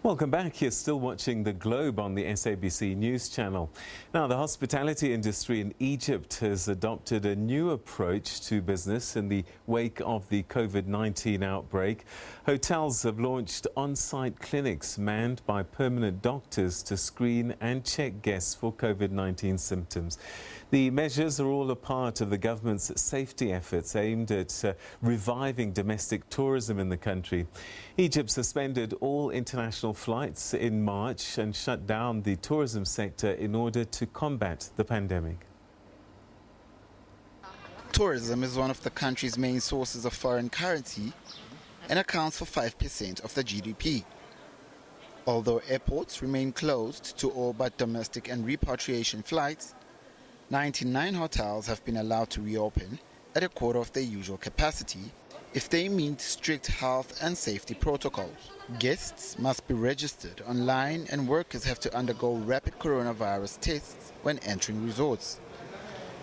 Welcome back. You're still watching The Globe on the SABC News channel. Now, the hospitality industry in Egypt has adopted a new approach to business in the wake of the COVID-19 outbreak. Hotels have launched on-site clinics manned by permanent doctors to screen and check guests for COVID-19 symptoms. The measures are all a part of the government's safety efforts aimed at reviving domestic tourism in the country. Egypt suspended all international flights in March and shut down the tourism sector in order to combat the pandemic. Tourism is one of the country's main sources of foreign currency and accounts for 5% of the GDP. Although airports remain closed to all but domestic and repatriation flights, 99 hotels have been allowed to reopen at a quarter of their usual capacity if they meet strict health and safety protocols. Guests must be registered online and workers have to undergo rapid coronavirus tests when entering resorts,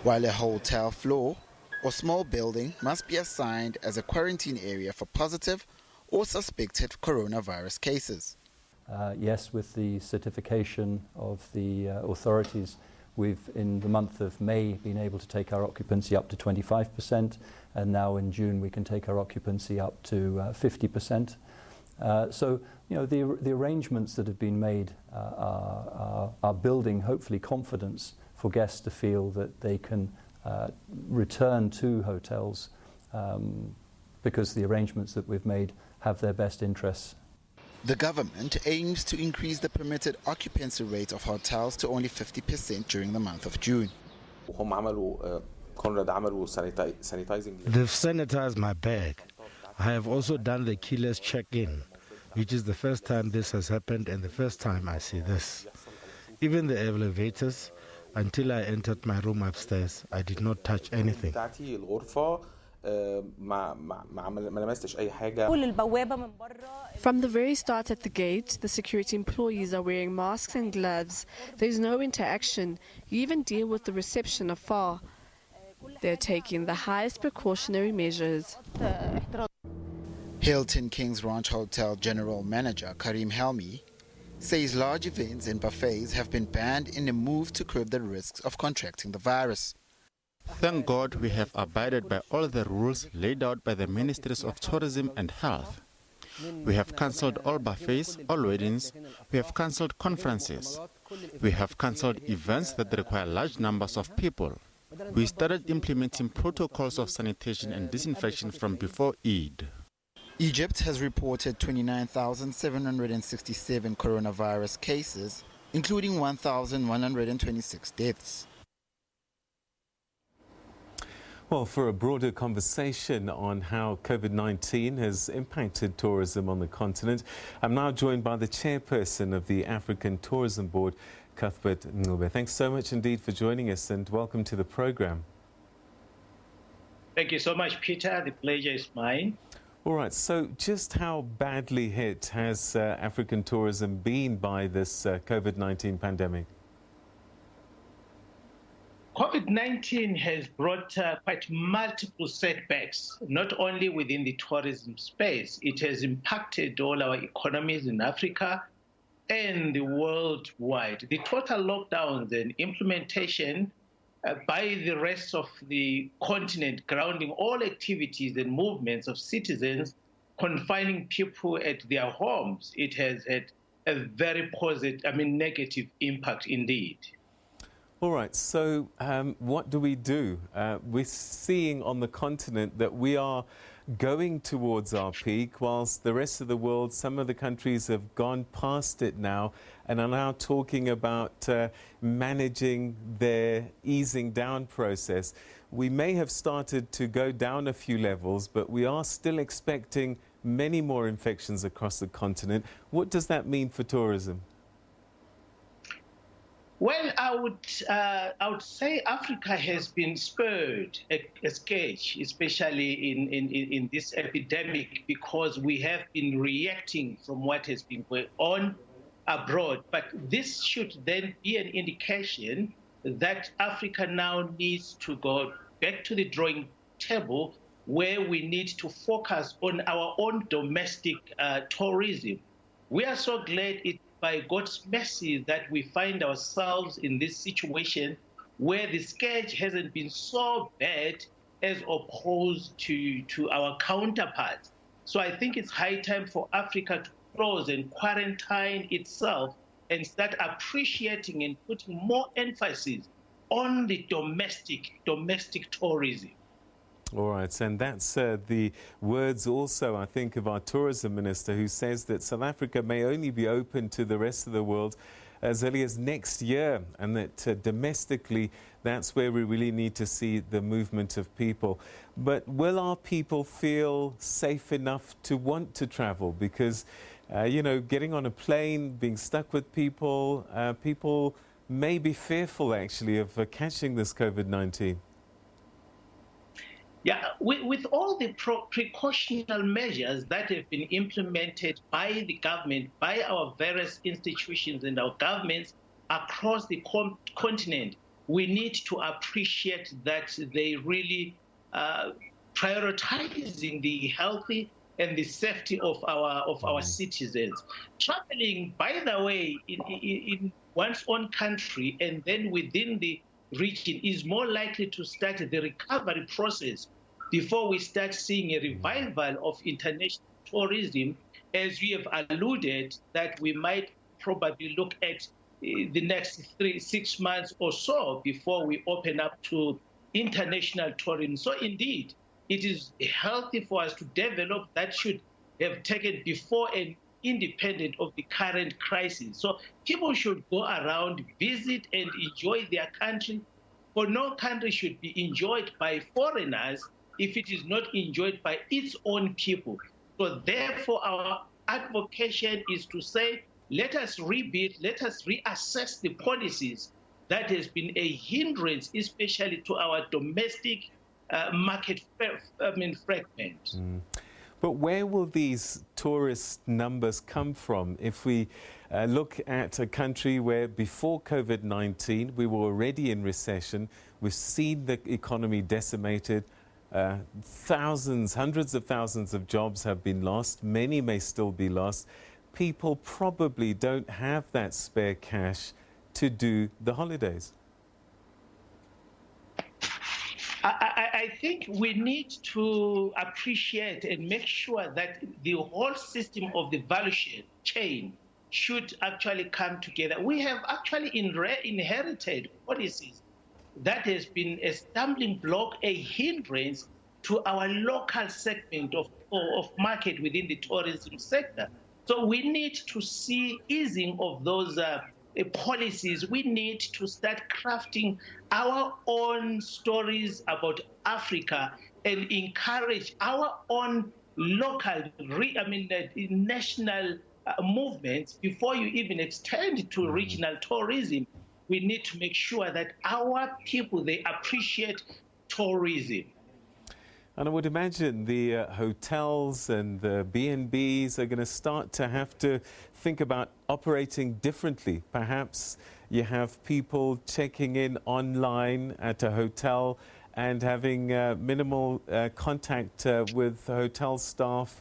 while a hotel floor or small building must be assigned as a quarantine area for positive or suspected coronavirus cases. Yes, with the certification of the authorities, we've, in the month of May, been able to take our occupancy up to 25%, and now in June we can take our occupancy up to 50%. So, you know, the arrangements that have been made are building, hopefully, confidence for guests to feel that they can return to hotels because the arrangements that we've made have their best interests. The government aims to increase the permitted occupancy rate of hotels to only 50% during the month of June. They've sanitized my bag. I have also done the keyless check-in, which is the first time this has happened and the first time I see this. Even the elevators, until I entered my room upstairs, I did not touch anything. From the very start at the gate, the security employees are wearing masks and gloves. There's no interaction. You even deal with the reception afar. They're taking the highest precautionary measures. Hilton Kings Ranch Hotel General Manager Karim Helmi says large events and buffets have been banned in a move to curb the risks of contracting the virus. Thank God we have abided by all the rules laid out by the Ministries of Tourism and Health. We have cancelled all buffets, all weddings, we have cancelled conferences. We have cancelled events that require large numbers of people. We started implementing protocols of sanitation and disinfection from before Eid. Egypt has reported 29,767 coronavirus cases, including 1,126 deaths. Well, for a broader conversation on how COVID-19 has impacted tourism on the continent, I'm now joined by the Chairperson of the African Tourism Board, Cuthbert Ncube. Thanks so much indeed for joining us and welcome to the program. Thank you so much, Peter. The pleasure is mine. All right, so just how badly hit has African tourism been by this COVID-19 pandemic? COVID-19 has brought quite multiple setbacks, not only within the tourism space. It has impacted all our economies in Africa and the worldwide. The total lockdowns and implementation by the rest of the continent, grounding all activities and movements of citizens, confining people at their homes, it has had a very negative impact indeed. All right, so what do we do? We're seeing on the continent that we are going towards our peak, whilst the rest of the world, some of the countries have gone past it now and are now talking about managing their easing down process. We may have started to go down a few levels, but we are still expecting many more infections across the continent. What does that mean for tourism? Well, I would say Africa has been spared a sketch, especially in this epidemic, because we have been reacting from what has been going on abroad. But this should then be an indication that Africa now needs to go back to the drawing table, where we need to focus on our own domestic tourism. We are so glad it's by God's mercy that we find ourselves in this situation where the scourge hasn't been so bad as opposed to our counterparts. So I think it's high time for Africa to close and quarantine itself and start appreciating and putting more emphasis on the domestic tourism. All right, and that's the words also, I think, of our tourism minister, who says that South Africa may only be open to the rest of the world as early as next year, and that domestically, that's where we really need to see the movement of people. But will our people feel safe enough to want to travel? Because, you know, getting on a plane, being stuck with people, people may be fearful, actually, of catching this COVID-19. Yeah, with all the precautionary measures that have been implemented by the government, by our various institutions and our governments across the continent, we need to appreciate that they really prioritizing the healthy and the safety of our citizens. Traveling, by the way, in one's own country and then within the region is more likely to start the recovery process before we start seeing a revival of international tourism, as we have alluded that we might probably look at the next 6 months or so before we open up to international tourism. So indeed, it is healthy for us to develop that should have taken before and independent of the current crisis. So people should go around, visit and enjoy their country, for no country should be enjoyed by foreigners if it is not enjoyed by its own people. So therefore, our advocation is to say, let us rebuild, let us reassess the policies that has been a hindrance, especially to our domestic market fragment. But where will these tourist numbers come from? If we look at a country where before COVID-19 we were already in recession, we've seen the economy decimated, thousands, hundreds of thousands of jobs have been lost, many may still be lost. People probably don't have that spare cash to do the holidays. I think we need to appreciate and make sure that the whole system of the value chain should actually come together. We have actually inherited policies that has been a stumbling block, a hindrance to our local segment of market within the tourism sector. So we need to see easing of those policies. We need to start crafting our own stories about Africa and encourage our own local, national movements before you even extend to regional tourism. We need to make sure that our people, they appreciate tourism. And I would imagine the hotels and the B&Bs are going to start to have to think about operating differently. Perhaps you have people checking in online at a hotel and having minimal contact with hotel staff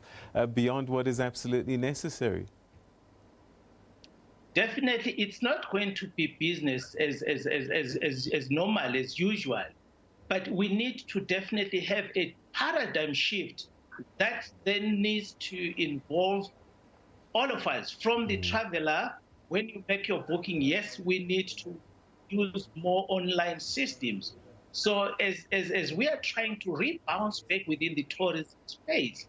beyond what is absolutely necessary. Definitely, it's not going to be business as normal, as usual. But we need to definitely have a paradigm shift that then needs to involve all of us, from the traveler. When you make your booking, yes, we need to use more online systems. So as we are trying to rebound back within the tourism space,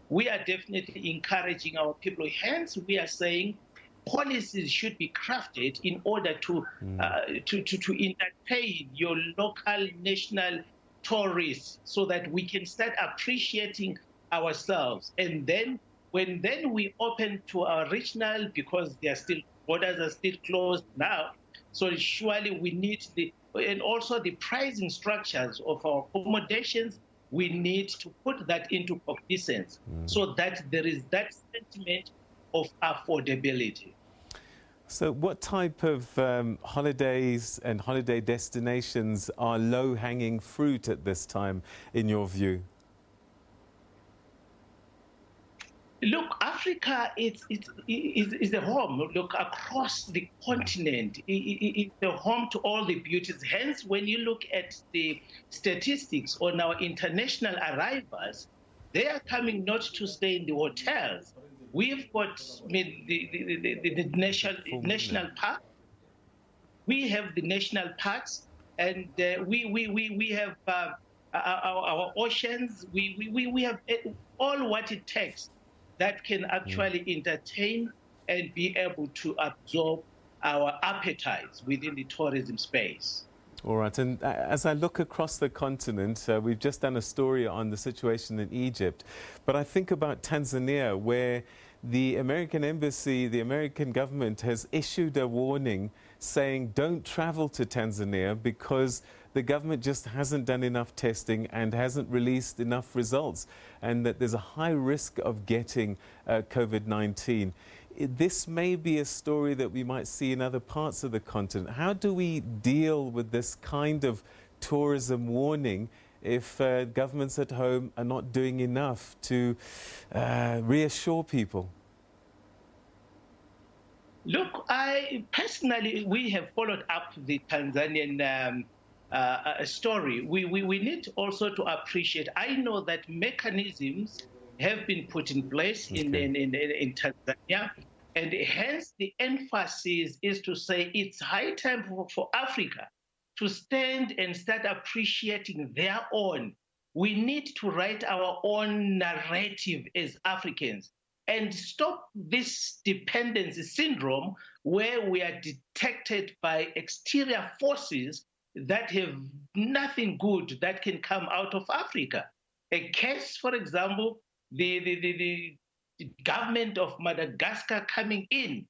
we are definitely encouraging our people. Hence, we are saying policies should be crafted in order to entertain your local, national tourists, so that we can start appreciating ourselves. And then when we open to our regional, because borders are still closed now, so surely we need and also the pricing structures of our accommodations, we need to put that into cognizance so that there is that sentiment of affordability. So what type of holidays and holiday destinations are low-hanging fruit at this time, in your view? Look, Africa is the home. Look, across the continent, it's the home to all the beauties. Hence, when you look at the statistics on our international arrivals, they are coming not to stay in the hotels. We've got the national park. We have the national parks, and we have our oceans. We have all what it takes that can actually entertain and be able to absorb our appetites within the tourism space. All right, and as I look across the continent, we've just done a story on the situation in Egypt, but I think about Tanzania, where the American embassy, the American government has issued a warning saying don't travel to Tanzania because the government just hasn't done enough testing and hasn't released enough results, and that there's a high risk of getting COVID-19. This may be a story that we might see in other parts of the continent. How do we deal with this kind of tourism warning if governments at home are not doing enough to reassure people? Look, we have followed up the Tanzanian story. We need also to appreciate, I know that mechanisms have been put in place in Tanzania, and hence the emphasis is to say it's high time for Africa to stand and start appreciating their own. We need to write our own narrative as Africans and stop this dependency syndrome where we are detected by exterior forces that have nothing good that can come out of Africa. A case, for example, the government of Madagascar coming in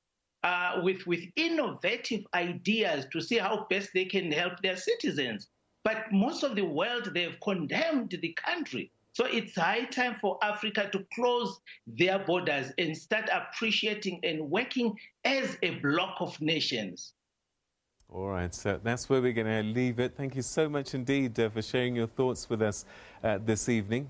with innovative ideas to see how best they can help their citizens. But most of the world, they've condemned the country. So it's high time for Africa to close their borders and start appreciating and working as a bloc of nations. All right, so that's where we're going to leave it. Thank you so much indeed for sharing your thoughts with us this evening.